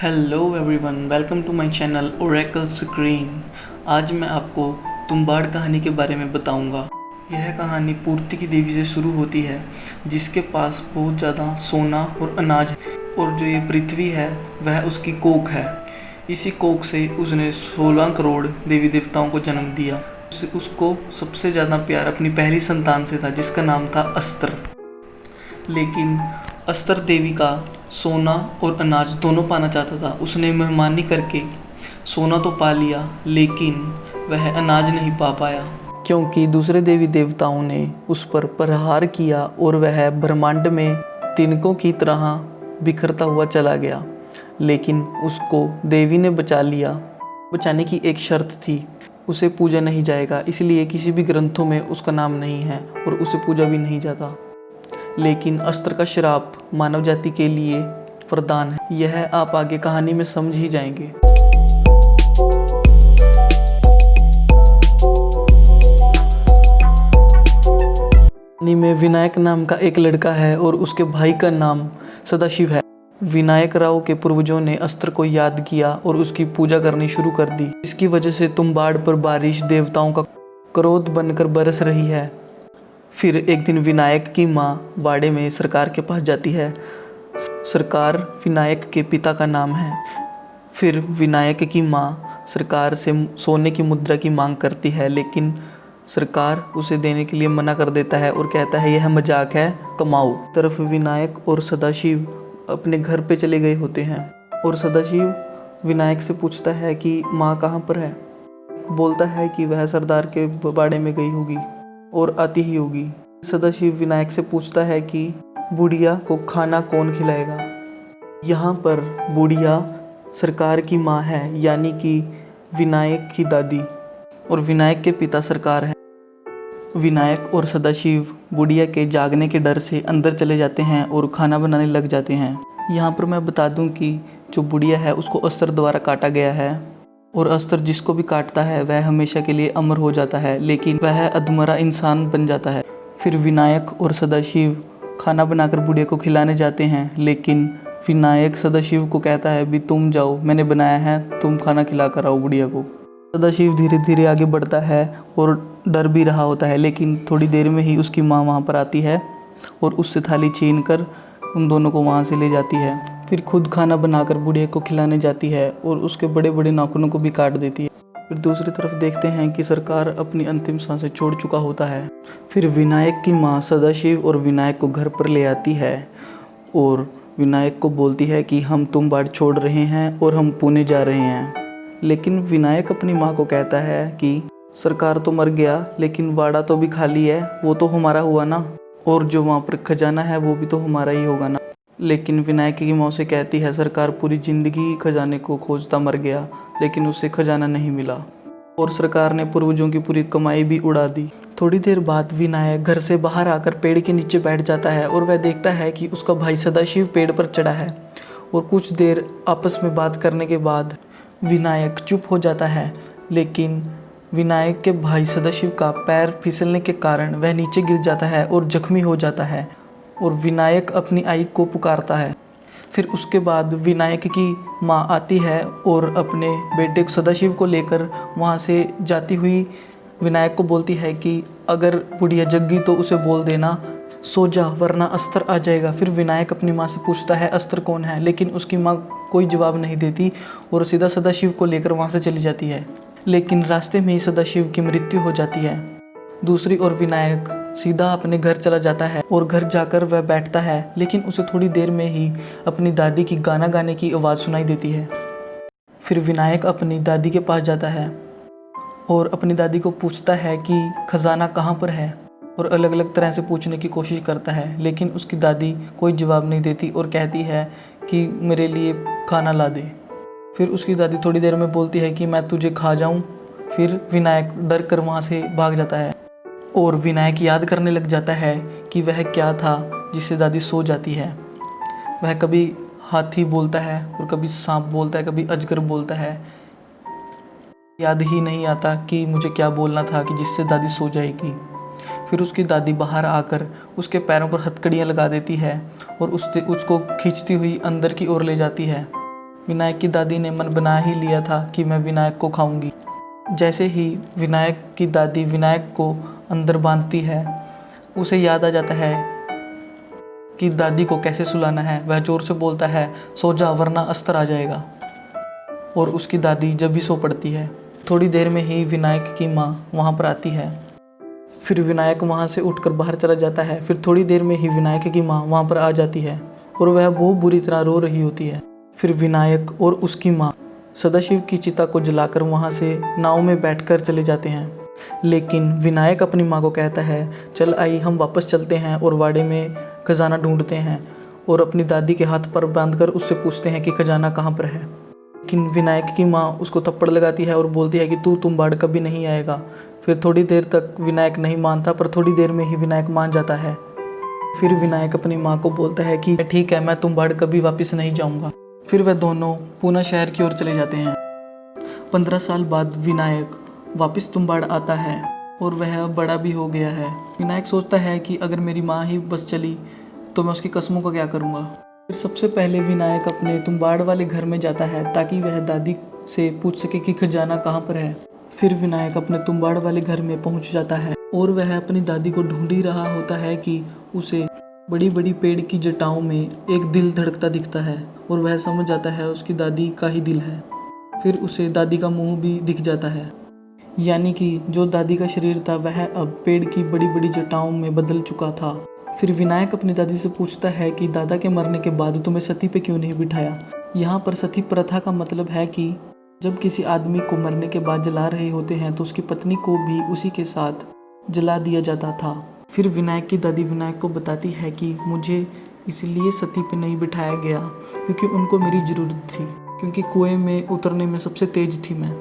Hello everyone, welcome to my channel Oracle Screen. आज मैं आपको तुम्बाड़ कहानी के बारे में बताऊंगा। यह कहानी पूर्ति की देवी से शुरू होती है, जिसके पास बहुत ज़्यादा सोना और अनाज है, और जो ये पृथ्वी है वह उसकी कोख है। इसी कोख से उसने 16 करोड़ देवी देवताओं को जन्म दिया। उसको सबसे ज़्यादा प्यार अपनी पहली संतान से था, जिसका नाम था अस्त्र। लेकिन अस्त्र देवी का सोना और अनाज दोनों पाना चाहता था। उसने मेहमानी करके सोना तो पा लिया, लेकिन वह अनाज नहीं पा पाया, क्योंकि दूसरे देवी देवताओं ने उस पर प्रहार किया और वह ब्रह्मांड में तिनकों की तरह बिखरता हुआ चला गया। लेकिन उसको देवी ने बचा लिया। बचाने की एक शर्त थी, उसे पूजा नहीं जाएगा, इसलिए किसी भी ग्रंथों में उसका नाम नहीं है और उसे पूजा भी नहीं जाता। लेकिन अस्त्र का श्राप मानव जाति के लिए वरदान है। यह आप आगे कहानी में समझ ही जाएंगे। कहानी में विनायक नाम का एक लड़का है और उसके भाई का नाम सदाशिव है। विनायक राव के पूर्वजों ने अस्त्र को याद किया और उसकी पूजा करनी शुरू कर दी। इसकी वजह से तुम्बाड़ पर बारिश देवताओं का क्रोध बनकर बरस रही है। फिर एक दिन विनायक की माँ बाड़े में सरकार के पास जाती है। सरकार विनायक के पिता का नाम है। फिर विनायक की माँ सरकार से सोने की मुद्रा की मांग करती है, लेकिन सरकार उसे देने के लिए मना कर देता है और कहता है यह मजाक है, कमाओ। तरफ विनायक और सदाशिव अपने घर पे चले गए होते हैं और सदाशिव विनायक से पूछता है कि माँ कहाँ पर है। बोलता है कि वह सरदार के बाड़े में गई होगी और आती ही होगी। सदाशिव विनायक से पूछता है कि बुढ़िया को खाना कौन खिलाएगा। यहाँ पर बुढ़िया सरकार की माँ है, यानी कि विनायक की दादी, और विनायक के पिता सरकार है। विनायक और सदाशिव बुढ़िया के जागने के डर से अंदर चले जाते हैं और खाना बनाने लग जाते हैं। यहाँ पर मैं बता दूँ कि जो बुढ़िया है उसको अस्त्र द्वारा काटा गया है, और अस्त्र जिसको भी काटता है वह हमेशा के लिए अमर हो जाता है, लेकिन वह अधमरा इंसान बन जाता है। फिर विनायक और सदाशिव खाना बनाकर बुढ़िया को खिलाने जाते हैं, लेकिन विनायक सदाशिव को कहता है भी तुम जाओ, मैंने बनाया है, तुम खाना खिला कर आओ बुढ़िया को। सदाशिव धीरे धीरे आगे बढ़ता है और डर भी रहा होता है, लेकिन थोड़ी देर में ही उसकी माँ वहाँ पर आती है और उससे थाली छीन कर उन दोनों को वहाँ से ले जाती है। फिर खुद खाना बनाकर बुढ़िया को खिलाने जाती है और उसके बड़े बड़े नाखूनों को भी काट देती है। फिर दूसरी तरफ देखते हैं कि सरकार अपनी अंतिम सांसें छोड़ चुका होता है। फिर विनायक की माँ सदाशिव और विनायक को घर पर ले आती है और विनायक को बोलती है कि हम तुम्बाड़ छोड़ रहे हैं और हम पुणे जा रहे हैं। लेकिन विनायक अपनी माँ को कहता है कि सरकार तो मर गया, लेकिन बाड़ा तो भी खाली है, वो तो हमारा हुआ ना, और जो वहाँ पर खजाना है वो भी तो हमारा ही होगा ना। लेकिन विनायक की माँ से कहती है सरकार पूरी ज़िंदगी खजाने को खोजता मर गया, लेकिन उसे खजाना नहीं मिला, और सरकार ने पूर्वजों की पूरी कमाई भी उड़ा दी। थोड़ी देर बाद विनायक घर से बाहर आकर पेड़ के नीचे बैठ जाता है और वह देखता है कि उसका भाई सदाशिव पेड़ पर चढ़ा है, और कुछ देर आपस में बात करने के बाद विनायक चुप हो जाता है। लेकिन विनायक के भाई सदाशिव का पैर फिसलने के कारण वह नीचे गिर जाता है और जख्मी हो जाता है, और विनायक अपनी आई को पुकारता है। फिर उसके बाद विनायक की माँ आती है और अपने बेटे सदाशिव को लेकर वहाँ से जाती हुई विनायक को बोलती है कि अगर बुढ़िया जग गई तो उसे बोल देना सो जा, वरना अस्त्र आ जाएगा। फिर विनायक अपनी माँ से पूछता है अस्त्र कौन है, लेकिन उसकी माँ कोई जवाब नहीं देती और सीधा सदाशिव को लेकर वहाँ से चली जाती है। लेकिन रास्ते में ही सदाशिव की मृत्यु हो जाती है। दूसरी ओर विनायक सीधा अपने घर चला जाता है और घर जाकर वह बैठता है, लेकिन उसे थोड़ी देर में ही अपनी दादी की गाना गाने की आवाज़ सुनाई देती है। फिर विनायक अपनी दादी के पास जाता है और अपनी दादी को पूछता है कि खजाना कहाँ पर है, और अलग अलग तरह से पूछने की कोशिश करता है, लेकिन उसकी दादी कोई जवाब नहीं देती और कहती है कि मेरे लिए खाना ला दे। फिर उसकी दादी थोड़ी देर में बोलती है कि मैं तुझे खा जाऊँ। फिर विनायक डर कर वहाँ से भाग जाता है और विनायक याद करने लग जाता है कि वह क्या था जिससे दादी सो जाती है। वह कभी हाथी बोलता है और कभी सांप बोलता है, कभी अजगर बोलता है। याद ही नहीं आता कि मुझे क्या बोलना था कि जिससे दादी सो जाएगी। फिर उसकी दादी बाहर आकर उसके पैरों पर हथकड़ियाँ लगा देती है और उसको खींचती हुई अंदर की ओर ले जाती है। विनायक की दादी ने मन बना ही लिया था कि मैं विनायक को खाऊंगी। जैसे ही विनायक की दादी विनायक को अंदर बांधती है, उसे याद आ जाता है कि दादी को कैसे सुलाना है। वह जोर से बोलता है, सो जा वरना अस्तर आ जाएगा। और उसकी दादी जब भी सो पड़ती है। थोड़ी देर में ही विनायक की माँ वहाँ पर आती है। फिर विनायक वहाँ से उठकर बाहर चला जाता है। फिर थोड़ी देर में ही विनायक की माँ वहाँ पर आ जाती है और वह बहुत बुरी तरह रो रही होती है। फिर विनायक और उसकी माँ सदाशिव की चिता को जलाकर वहाँ से नाव में बैठकर चले जाते हैं। लेकिन विनायक अपनी माँ को कहता है, चल आई हम वापस चलते हैं और वाड़े में खजाना ढूंढते हैं, और अपनी दादी के हाथ पर बांधकर उससे पूछते हैं कि खजाना कहाँ पर है। लेकिन विनायक की माँ उसको थप्पड़ लगाती है और बोलती है कि तू तुम्बाड़ कभी नहीं आएगा। फिर थोड़ी देर तक विनायक नहीं मानता, पर थोड़ी देर में ही विनायक मान जाता है। फिर विनायक अपनी माँ को बोलता है कि ठीक है, मैं तुम्बाड़ कभी वापस नहीं जाऊँगा। फिर वह दोनों पुणे शहर की ओर चले जाते हैं। 15 साल बाद विनायक वापस तुम्बाड़ आता है और वह अब बड़ा भी हो गया है। विनायक सोचता है कि अगर मेरी माँ ही बस चली तो मैं उसकी कस्मों का क्या करूँगा। फिर सबसे पहले विनायक अपने तुम्बाड़ वाले घर में जाता है ताकि वह दादी से पूछ सके कि खजाना कहाँ पर है। फिर विनायक अपने तुम्बाड़ वाले घर में पहुँच जाता है और वह अपनी दादी को ढूंढ ही रहा होता है कि उसे बड़ी बड़ी पेड़ की जटाओं में एक दिल धड़कता दिखता है और वह समझ जाता है उसकी दादी का ही दिल है। फिर उसे दादी का मुंह भी दिख जाता है, यानी कि जो दादी का शरीर था वह अब पेड़ की बड़ी बड़ी जटाओं में बदल चुका था। फिर विनायक अपनी दादी से पूछता है कि दादा के मरने के बाद तुम्हें सती पे क्यों नहीं बिठाया। यहाँ पर सती प्रथा का मतलब है कि जब किसी आदमी को मरने के बाद जला रहे होते हैं तो उसकी पत्नी को भी उसी के साथ जला दिया जाता था। फिर विनायक की दादी विनायक को बताती है कि मुझे इसलिए सती पे नहीं बिठाया गया क्योंकि उनको मेरी ज़रूरत थी, क्योंकि कुएं में उतरने में सबसे तेज थी मैं।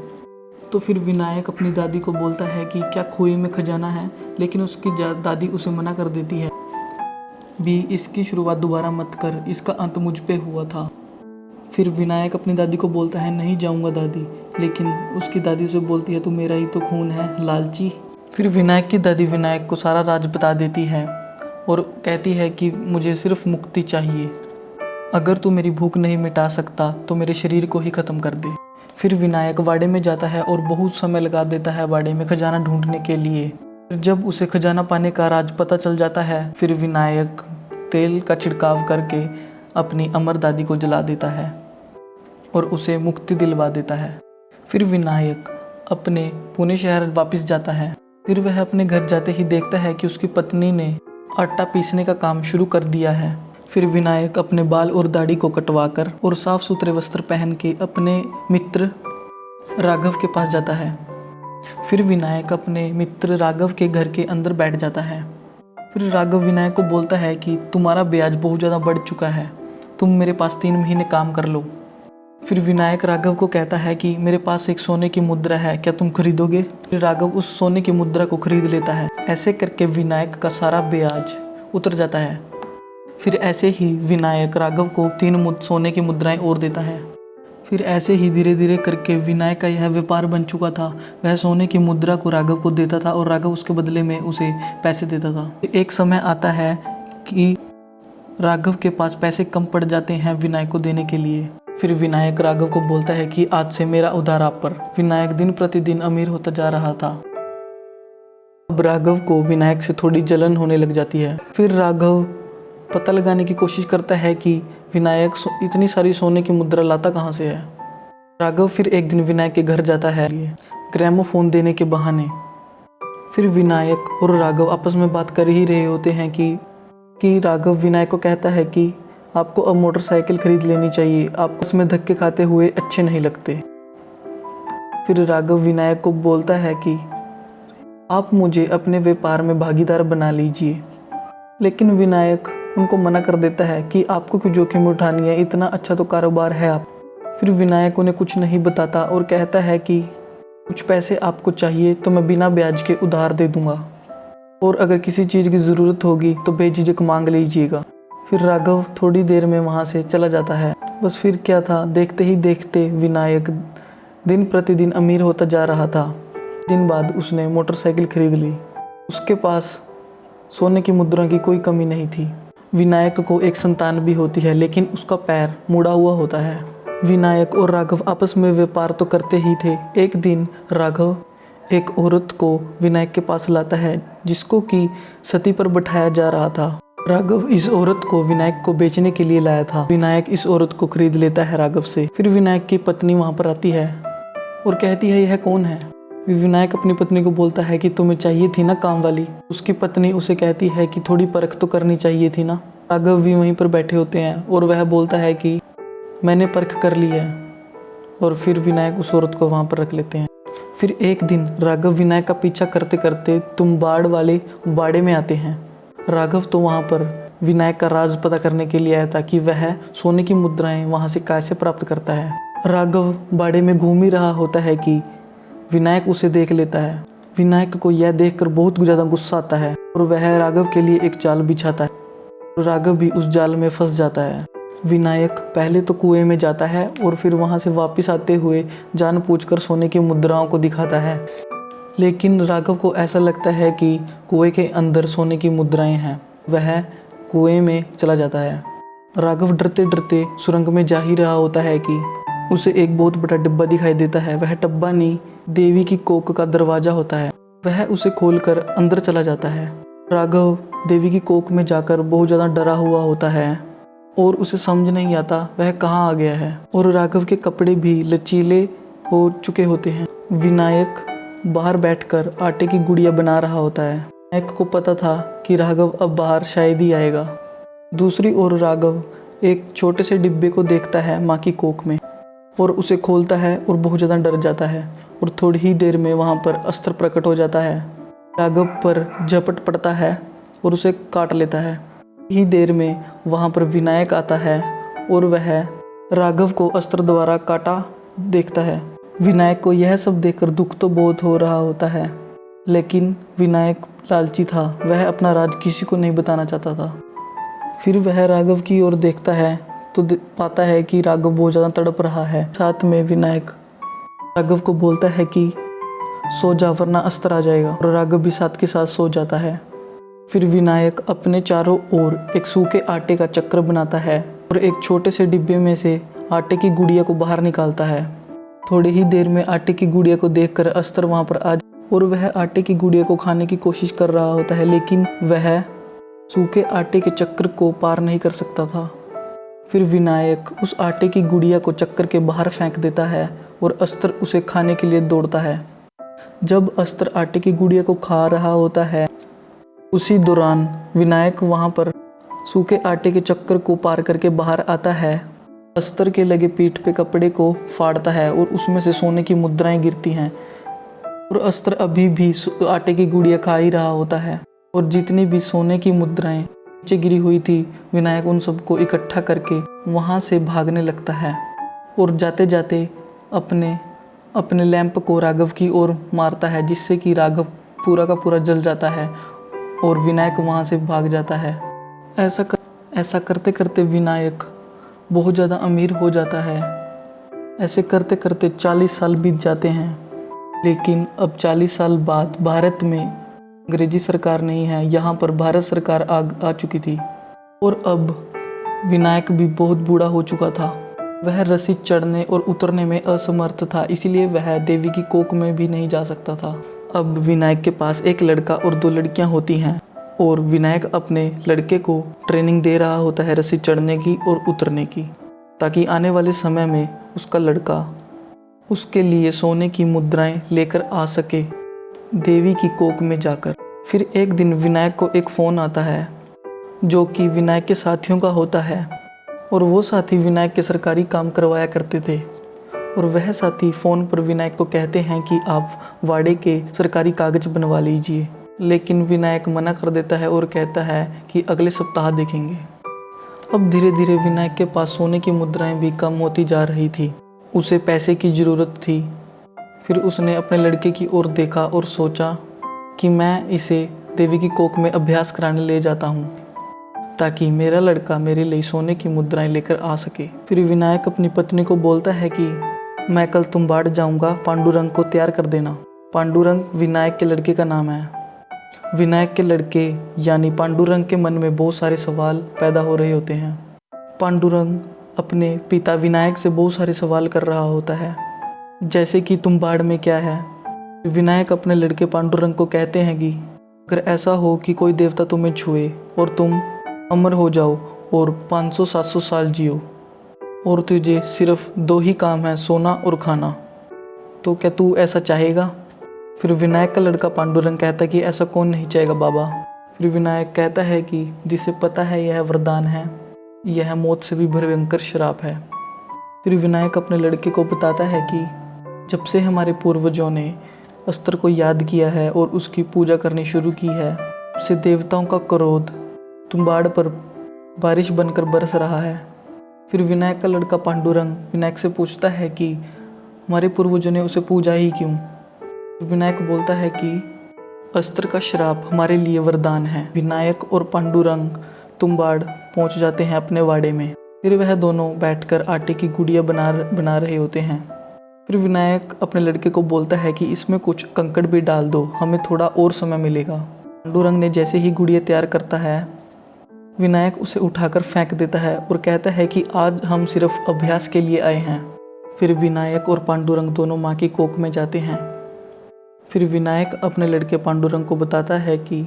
तो फिर विनायक अपनी दादी को बोलता है कि क्या कुएं में खजाना है, लेकिन उसकी दादी उसे मना कर देती है भी, इसकी शुरुआत दोबारा मत कर, इसका अंत मुझ पे हुआ था। फिर विनायक अपनी दादी को बोलता है नहीं जाऊंगा दादी, लेकिन उसकी दादी उसे बोलती है तू मेरा ही तो खून है लालची। फिर विनायक की दादी विनायक को सारा राज बता देती है और कहती है कि मुझे सिर्फ मुक्ति चाहिए, अगर तू मेरी भूख नहीं मिटा सकता तो मेरे शरीर को ही ख़त्म कर दे। फिर विनायक वाड़े में जाता है और बहुत समय लगा देता है वाड़े में खजाना ढूंढने के लिए। जब उसे खजाना पाने का राज पता चल जाता है, फिर विनायक तेल का छिड़काव करके अपनी अमर दादी को जला देता है और उसे मुक्ति दिलवा देता है। फिर विनायक अपने पुणे शहर वापस जाता है। फिर वह अपने घर जाते ही देखता है कि उसकी पत्नी ने आटा पीसने का काम शुरू कर दिया है। फिर विनायक अपने बाल और दाढ़ी को कटवाकर और साफ सुथरे वस्त्र पहन के अपने मित्र राघव के पास जाता है। फिर विनायक अपने मित्र राघव के घर के अंदर बैठ जाता है। फिर राघव विनायक को बोलता है कि तुम्हारा ब्याज बहुत ज़्यादा बढ़ चुका है, तुम मेरे पास 3 महीने काम कर लो। फिर विनायक राघव को कहता है कि मेरे पास एक सोने की मुद्रा है, क्या तुम खरीदोगे। फिर राघव उस सोने की मुद्रा को खरीद लेता है। ऐसे करके विनायक का सारा ब्याज उतर जाता है। फिर ऐसे ही विनायक राघव को 3 सोने की मुद्राएं और देता है। फिर ऐसे ही धीरे धीरे करके विनायक का यह व्यापार बन चुका था। वह सोने की मुद्रा को राघव को देता था और राघव उसके बदले में उसे पैसे देता था। एक समय आता है कि राघव के पास पैसे कम पड़ जाते हैं विनायक को देने के लिए। फिर विनायक राघव को बोलता है कि आज से मेरा उधार आप पर। विनायक दिन प्रतिदिन अमीर होता जा रहा था। अब राघव को विनायक से थोड़ी जलन होने लग जाती है। फिर राघव पता लगाने की कोशिश करता है कि विनायक इतनी सारी सोने की मुद्रा लाता कहाँ से है। राघव फिर एक दिन विनायक के घर जाता है ग्रामोफोन देने के बहाने। फिर विनायक और राघव आपस में बात कर ही रहे होते हैं कि राघव विनायक को कहता है कि आपको अब मोटरसाइकिल खरीद लेनी चाहिए, आपको उसमें धक्के खाते हुए अच्छे नहीं लगते। फिर राघव विनायक को बोलता है कि आप मुझे अपने व्यापार में भागीदार बना लीजिए, लेकिन विनायक उनको मना कर देता है कि आपको क्यों जोखिम उठानी है, इतना अच्छा तो कारोबार है आप। फिर विनायक उन्हें कुछ नहीं बताता और कहता है कि कुछ पैसे आपको चाहिए तो मैं बिना ब्याज के उधार दे दूंगा, और अगर किसी चीज़ की ज़रूरत होगी तो बेझिझक मांग लीजिएगा। फिर राघव थोड़ी देर में वहाँ से चला जाता है। बस फिर क्या था, देखते ही देखते विनायक दिन प्रतिदिन अमीर होता जा रहा था। दिन बाद उसने मोटरसाइकिल खरीद ली। उसके पास सोने की मुद्रा की कोई कमी नहीं थी। विनायक को एक संतान भी होती है, लेकिन उसका पैर मुड़ा हुआ होता है। विनायक और राघव आपस में व्यापार तो करते ही थे। एक दिन राघव एक औरत को विनायक के पास लाता है जिसको कि सती पर बैठाया जा रहा था। राघव इस औरत को विनायक को बेचने के लिए लाया था। विनायक इस औरत को खरीद लेता है राघव से। फिर विनायक की पत्नी वहाँ पर आती है और कहती है यह कौन है। विनायक अपनी पत्नी को बोलता है कि तुम्हें चाहिए थी ना काम वाली। उसकी पत्नी उसे कहती है कि थोड़ी परख तो करनी चाहिए थी ना। राघव भी वहीं पर बैठे होते हैं और वह बोलता है कि मैंने परख कर ली है। और फिर विनायक उस औरत को वहाँ पर रख लेते हैं। फिर एक दिन राघव विनायक का पीछा करते करते तुम्बाड़ वाले बाड़े में आते हैं। राघव तो वहाँ पर विनायक का राज पता करने के लिए आया था कि वह सोने की मुद्राएं वहाँ से कैसे प्राप्त करता है। राघव बाड़े में घूम ही रहा होता है कि विनायक उसे देख लेता है। विनायक को यह देखकर बहुत ज़्यादा गुस्सा आता है और वह राघव के लिए एक जाल बिछाता है। राघव भी उस जाल में फंस जाता है। विनायक पहले तो कुएं में जाता है और फिर वहाँ से वापस आते हुए जानबूझकर सोने की मुद्राओं को दिखाता है। लेकिन राघव को ऐसा लगता है कि कुएं के अंदर सोने की मुद्राएं हैं। वह कुएं में चला जाता है। राघव डरते डरते सुरंग में जा ही रहा होता है कि उसे एक बहुत बड़ा डिब्बा दिखाई देता है। वह डब्बा नहीं, देवी की कोख का दरवाज़ा होता है। वह उसे खोलकर अंदर चला जाता है। राघव देवी की कोख में जाकर बहुत ज़्यादा डरा हुआ होता है और उसे समझ नहीं आता वह कहाँ आ गया है। और राघव के कपड़े भी लचीले हो चुके होते हैं। विनायक बाहर बैठकर आटे की गुड़िया बना रहा होता है। विनायक को पता था कि राघव अब बाहर शायद ही आएगा। दूसरी ओर राघव एक छोटे से डिब्बे को देखता है माँ की कोख में और उसे खोलता है और बहुत ज़्यादा डर जाता है। और थोड़ी ही देर में वहाँ पर अस्त्र प्रकट हो जाता है। राघव पर झपट पड़ता है और उसे काट लेता है। ही देर में वहाँ पर विनायक आता है और वह राघव को अस्त्र द्वारा काटा देखता है। विनायक को यह सब देखकर दुख तो बहुत हो रहा होता है, लेकिन विनायक लालची था। वह अपना राज किसी को नहीं बताना चाहता था। फिर वह राघव की ओर देखता है तो पाता है कि राघव बहुत ज़्यादा तड़प रहा है। साथ में विनायक राघव को बोलता है कि सो जा वरना अस्त्र आ जाएगा। और राघव भी साथ के साथ सो जाता है। फिर विनायक अपने चारों ओर एक सूखे आटे का चक्र बनाता है और एक छोटे से डिब्बे में से आटे की गुड़िया को बाहर निकालता है। थोड़ी ही देर में आटे की गुड़िया को देखकर अस्त्र वहाँ पर आ और वह आटे की गुड़िया को खाने की कोशिश कर रहा होता है, लेकिन वह सूखे आटे के चक्र को पार नहीं कर सकता था। फिर विनायक उस आटे की गुड़िया को चक्कर के बाहर फेंक देता है और अस्त्र उसे खाने के लिए दौड़ता है। जब अस्त्र आटे की गुड़िया को खा रहा होता है, उसी दौरान विनायक वहाँ पर सूखे आटे के चक्कर को पार करके बाहर आता है। अस्त्र के लगे पीठ पे कपड़े को फाड़ता है और उसमें से सोने की मुद्राएं गिरती हैं। और अस्त्र अभी भी आटे की गुड़िया खा ही रहा होता है और जितनी भी सोने की मुद्राएं नीचे गिरी हुई थी, विनायक उन सबको इकट्ठा करके वहाँ से भागने लगता है और जाते जाते अपने लैंप को राघव की ओर मारता है, जिससे कि राघव पूरा का पूरा जल जाता है और विनायक वहाँ से भाग जाता है। ऐसा करते करते विनायक बहुत ज़्यादा अमीर हो जाता है। ऐसे करते करते 40 साल बीत जाते हैं। लेकिन अब 40 साल बाद भारत में अंग्रेजी सरकार नहीं है, यहाँ पर भारत सरकार आ चुकी थी। और अब विनायक भी बहुत बूढ़ा हो चुका था। वह रस्सी चढ़ने और उतरने में असमर्थ था, इसीलिए वह देवी की कोख में भी नहीं जा सकता था। अब विनायक के पास एक लड़का और 2 लड़कियां होती हैं और विनायक अपने लड़के को ट्रेनिंग दे रहा होता है रस्सी चढ़ने की और उतरने की, ताकि आने वाले समय में उसका लड़का उसके लिए सोने की मुद्राएं लेकर आ सके देवी की कोख में जाकर। फिर एक दिन विनायक को एक फ़ोन आता है जो कि विनायक के साथियों का होता है और वो साथी विनायक के सरकारी काम करवाया करते थे। और वह साथी फ़ोन पर विनायक को कहते हैं कि आप वाड़े के सरकारी कागज़ बनवा लीजिए, लेकिन विनायक मना कर देता है और कहता है कि अगले सप्ताह देखेंगे। अब धीरे धीरे विनायक के पास सोने की मुद्राएं भी कम होती जा रही थी। उसे पैसे की ज़रूरत थी। फिर उसने अपने लड़के की ओर देखा और सोचा कि मैं इसे देवी की कोख में अभ्यास कराने ले जाता हूँ, ताकि मेरा लड़का मेरे लिए सोने की मुद्राएं लेकर आ सके। फिर विनायक अपनी पत्नी को बोलता है कि मैं कल तुम्बाड़ जाऊँगा, पांडुरंग को तैयार कर देना। पांडुरंग विनायक के लड़के का नाम है। विनायक के लड़के यानी पांडुरंग के मन में बहुत सारे सवाल पैदा हो रहे होते हैं। पांडुरंग अपने पिता विनायक से बहुत सारे सवाल कर रहा होता है, जैसे कि तुम्बाड़ में क्या है। विनायक अपने लड़के पांडुरंग को कहते हैं कि अगर ऐसा हो कि कोई देवता तुम्हें छुए और तुम अमर हो जाओ और 500-700 साल जियो और तुझे सिर्फ 2 ही काम है, सोना और खाना, तो क्या तू ऐसा चाहेगा? फिर विनायक का लड़का पांडुरंग कहता है कि ऐसा कौन नहीं चाहेगा बाबा। फिर विनायक कहता है कि जिसे पता है यह वरदान है, यह मौत से भी भयंकर श्राप है। फिर विनायक अपने लड़के को बताता है कि जब से हमारे पूर्वजों ने अस्त्र को याद किया है और उसकी पूजा करनी शुरू की है, उससे देवताओं का क्रोध तुम्बाड़ पर बारिश बनकर बरस रहा है। फिर विनायक का लड़का पांडुरंग विनायक से पूछता है कि हमारे पूर्वजों ने उसे पूजा ही क्यों? तो विनायक बोलता है कि अस्त्र का श्राप हमारे लिए वरदान है। विनायक और पांडुरंग तुम्बाड़ पहुंच जाते हैं अपने वाड़े में। फिर वह दोनों बैठकर आटे की गुड़िया बना रहे होते हैं। फिर विनायक अपने लड़के को बोलता है कि इसमें कुछ कंकड़ भी डाल दो, हमें थोड़ा और समय मिलेगा। पांडुरंग ने जैसे ही गुड़िया तैयार करता है, विनायक उसे उठाकर फेंक देता है और कहता है कि आज हम सिर्फ अभ्यास के लिए आए हैं। फिर विनायक और पांडुरंग दोनों माँ की कोख में जाते हैं। फिर विनायक अपने लड़के पांडुरंग को बताता है कि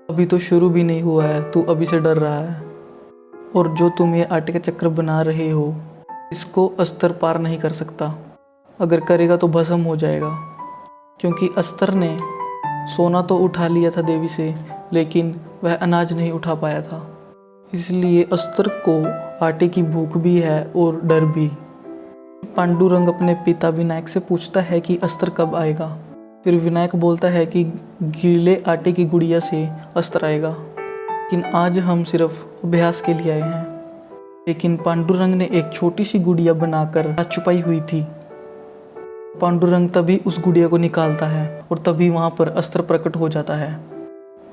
अभी तो शुरू भी नहीं हुआ है, तू अभी से डर रहा है, और जो तुम ये आटे का चक्र बना रहे हो, इसको अस्त्र पार नहीं कर सकता। अगर करेगा तो भस्म हो जाएगा, क्योंकि अस्त्र ने सोना तो उठा लिया था देवी से, लेकिन वह अनाज नहीं उठा पाया था। इसलिए अस्त्र को आटे की भूख भी है और डर भी। पांडुरंग अपने पिता विनायक से पूछता है कि अस्त्र कब आएगा। फिर विनायक बोलता है कि गीले आटे की गुड़िया से अस्त्र आएगा, लेकिन आज हम सिर्फ अभ्यास के लिए आए हैं। लेकिन पांडुरंग ने एक छोटी सी गुड़िया बनाकर छुपाई हुई थी। पांडुरंग तभी उस गुड़िया को निकालता है और तभी वहाँ पर अस्त्र प्रकट हो जाता है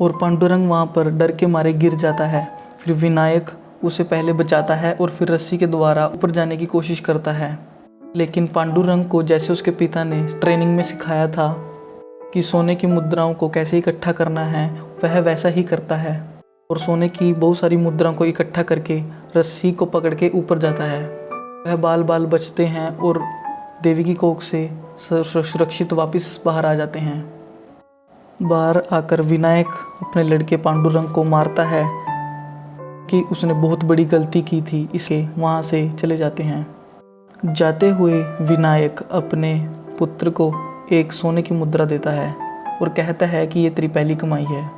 और पांडुरंग वहाँ पर डर के मारे गिर जाता है। फिर विनायक उसे पहले बचाता है और फिर रस्सी के द्वारा ऊपर जाने की कोशिश करता है, लेकिन पांडुरंग को जैसे उसके पिता ने ट्रेनिंग में सिखाया था कि सोने की मुद्राओं को कैसे इकट्ठा करना है, वह वैसा ही करता है और सोने की बहुत सारी मुद्राओं को इकट्ठा करके रस्सी को पकड़ के ऊपर जाता है। वह बाल बाल बचते हैं और देवी की कोख से सुरक्षित वापस बाहर आ जाते हैं। बाहर आकर विनायक अपने लड़के पांडुरंग को मारता है कि उसने बहुत बड़ी गलती की थी, इसे वहाँ से चले जाते हैं। जाते हुए विनायक अपने पुत्र को एक सोने की मुद्रा देता है और कहता है कि ये तेरी पहली कमाई है।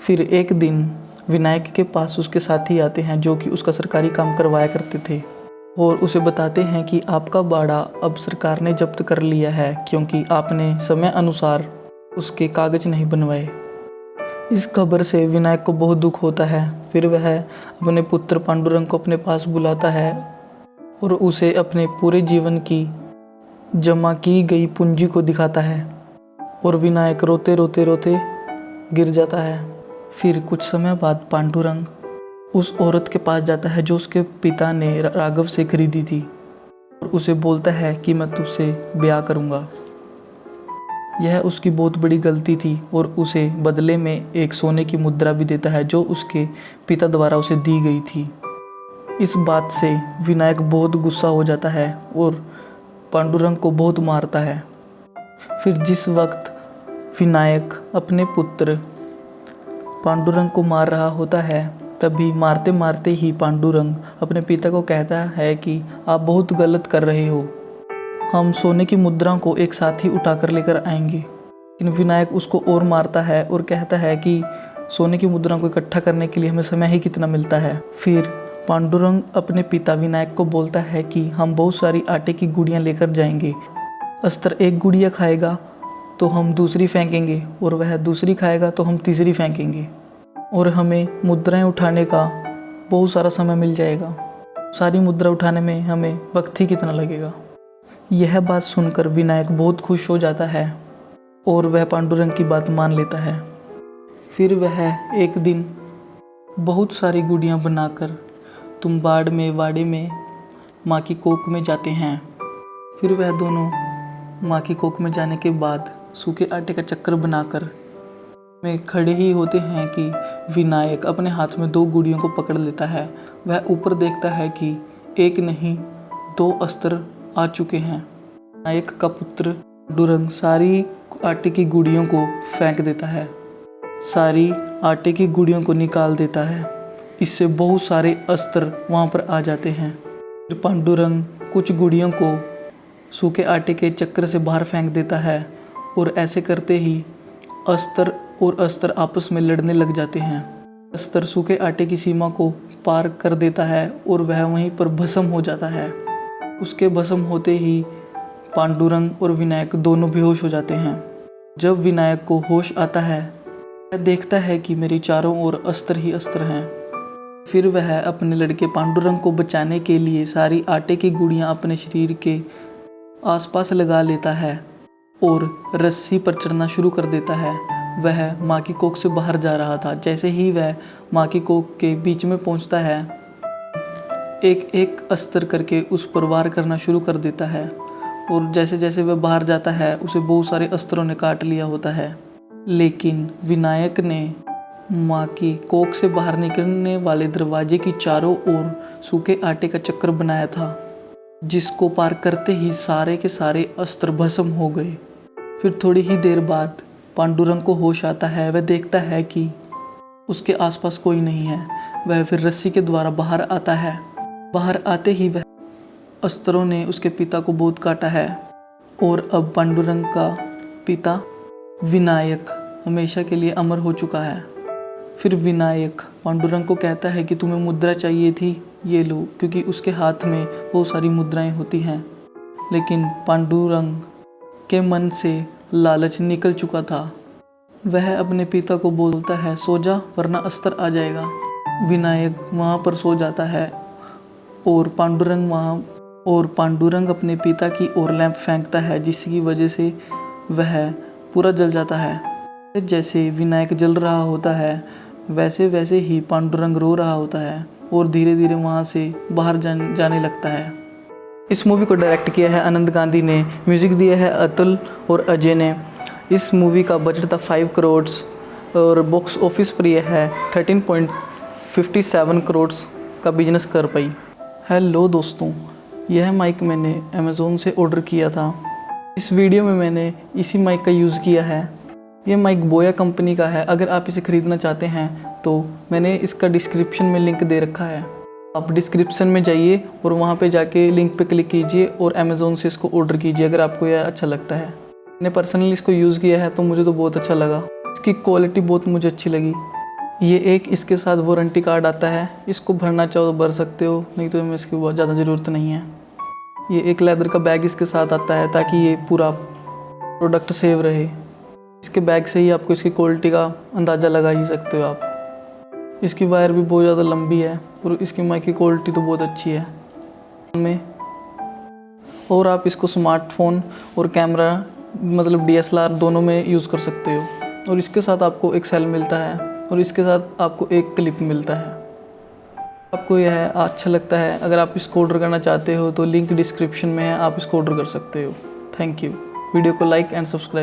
फिर एक दिन विनायक के पास उसके साथी आते हैं जो कि उसका सरकारी काम करवाया करते थे और उसे बताते हैं कि आपका बाड़ा अब सरकार ने जब्त कर लिया है, क्योंकि आपने समय अनुसार उसके कागज नहीं बनवाए। इस खबर से विनायक को बहुत दुख होता है। फिर वह अपने पुत्र पांडुरंग को अपने पास बुलाता है और उसे अपने पूरे जीवन की जमा की गई पूंजी को दिखाता है और विनायक रोते रोते गिर जाता है। फिर कुछ समय बाद पांडुरंग उस औरत के पास जाता है जो उसके पिता ने राघव से खरीदी थी और उसे बोलता है कि मैं तुझसे ब्याह करूँगा। यह उसकी बहुत बड़ी गलती थी और उसे बदले में एक सोने की मुद्रा भी देता है जो उसके पिता द्वारा उसे दी गई थी। इस बात से विनायक बहुत गुस्सा हो जाता है और पांडुरंग को बहुत मारता है। फिर जिस वक्त विनायक अपने पुत्र पांडुरंग को मार रहा होता है, तभी मारते मारते ही पांडुरंग अपने पिता को कहता है कि आप बहुत गलत कर रहे हो, हम सोने की मुद्राओं को एक साथ ही उठाकर लेकर आएंगे। लेकिन विनायक उसको और मारता है और कहता है कि सोने की मुद्राओं को इकट्ठा करने के लिए हमें समय ही कितना मिलता है। फिर पांडुरंग अपने पिता विनायक को बोलता है कि हम बहुत सारी आटे की गुड़ियाँ लेकर जाएंगे। अस्त्र एक गुड़िया खाएगा तो हम दूसरी फेंकेंगे और वह दूसरी खाएगा तो हम तीसरी फेंकेंगे और हमें मुद्राएं उठाने का बहुत सारा समय मिल जाएगा। सारी मुद्रा उठाने में हमें वक्त ही कितना लगेगा। यह बात सुनकर विनायक बहुत खुश हो जाता है और वह पांडुरंग की बात मान लेता है। फिर वह एक दिन बहुत सारी गुड़ियाँ बनाकर तुम्बाड़ में वाड़े में माँ की कोख में जाते हैं। फिर वह दोनों माँ की कोख में जाने के बाद सूखे आटे का चक्कर बनाकर में खड़े ही होते हैं कि विनायक अपने हाथ में 2 गुड़ियों को पकड़ लेता है वह ऊपर देखता है कि एक नहीं 2 अस्त्र आ चुके हैं। विनायक का पुत्र पांडुरंग सारी आटे की गुड़ियों को फेंक देता है, सारी आटे की गुड़ियों को निकाल देता है। इससे बहुत सारे अस्त्र वहाँ पर आ जाते हैं। फिर पांडुरंग कुछ गुड़ियों को सूखे आटे के चक्र से बाहर फेंक देता है और ऐसे करते ही अस्त्र और अस्त्र आपस में लड़ने लग जाते हैं। अस्त्र सूखे आटे की सीमा को पार कर देता है और वह वहीं पर भस्म हो जाता है। उसके भस्म होते ही पांडुरंग और विनायक दोनों बेहोश हो जाते हैं। जब विनायक को होश आता है, वह देखता है कि मेरे चारों ओर अस्त्र ही अस्त्र हैं। फिर वह अपने लड़के पांडुरंग को बचाने के लिए सारी आटे की गुड़ियाँ अपने शरीर के आसपास लगा लेता है और रस्सी पर चढ़ना शुरू कर देता है। वह माँ की कोख से बाहर जा रहा था। जैसे ही वह माँ की कोख के बीच में पहुँचता है, एक एक अस्त्र करके उस पर वार करना शुरू कर देता है और जैसे जैसे वह बाहर जाता है उसे बहुत सारे अस्त्रों ने काट लिया होता है। लेकिन विनायक ने माँ की कोख से बाहर निकलने वाले दरवाजे की चारों ओर सूखे आटे का चक्र बनाया था, जिसको पार करते ही सारे के सारे अस्त्र भस्म हो गए। फिर थोड़ी ही देर बाद पांडुरंग को होश आता है। वह देखता है कि उसके आसपास कोई नहीं है। वह फिर रस्सी के द्वारा बाहर आता है। बाहर आते ही वह अस्त्रों ने उसके पिता को बहुत काटा है और अब पांडुरंग का पिता विनायक हमेशा के लिए अमर हो चुका है। फिर विनायक पांडुरंग को कहता है कि तुम्हें मुद्रा चाहिए थी, ये लो, क्योंकि उसके हाथ में बहुत सारी मुद्राएं होती हैं। लेकिन पांडुरंग के मन से लालच निकल चुका था। वह अपने पिता को बोलता है, सो जा वरना अस्त्र आ जाएगा। विनायक वहाँ पर सो जाता है और पांडुरंग अपने पिता की ओर लैंप फेंकता है, जिसकी वजह से वह पूरा जल जाता है। जैसे विनायक जल रहा होता है, वैसे वैसे ही पांडुरंग रो रहा होता है और धीरे धीरे वहाँ से बाहर जाने लगता है। इस मूवी को डायरेक्ट किया है आनंद गांधी ने, म्यूज़िक दिया है अतुल और अजय ने। इस मूवी का बजट था 5 करोड़ और बॉक्स ऑफिस पर यह है 13.57 करोड़ का बिजनेस कर पाई। हेलो दोस्तों, यह माइक मैंने अमेज़ोन से ऑर्डर किया था। इस वीडियो में मैंने इसी माइक का यूज़ किया है। ये माइक बोया कंपनी का है। अगर आप इसे ख़रीदना चाहते हैं तो मैंने इसका डिस्क्रिप्शन में लिंक दे रखा है। आप डिस्क्रिप्शन में जाइए और वहाँ पे जाके लिंक पे क्लिक कीजिए और अमेज़ोन से इसको ऑर्डर कीजिए अगर आपको यह अच्छा लगता है। मैंने पर्सनली इसको यूज़ किया है तो मुझे तो बहुत अच्छा लगा। इसकी क्वालिटी बहुत मुझे अच्छी लगी। ये एक इसके साथ वारंटी कार्ड आता है, इसको भरना चाहो तो भर सकते हो, नहीं तो हमें इसकी बहुत ज़्यादा ज़रूरत नहीं है। ये एक लेदर का बैग इसके साथ आता है ताकि ये पूरा प्रोडक्ट सेव रहे। इसके बैग से ही आपको इसकी क्वालिटी का अंदाज़ा लगा ही सकते हो आप। इसकी वायर भी बहुत ज़्यादा लंबी है और इसकी माइक की क्वालिटी तो बहुत अच्छी है में। और आप इसको स्मार्टफोन और कैमरा मतलब DSLR दोनों में यूज़ कर सकते हो। और इसके साथ आपको एक सेल मिलता है और इसके साथ आपको एक क्लिप मिलता है। आपको यह अच्छा लगता है, अगर आप इसको ऑर्डर करना चाहते हो तो लिंक डिस्क्रिप्शन में है, आप इसको ऑर्डर कर सकते हो। Thank you. वीडियो को लाइक एंड सब्सक्राइब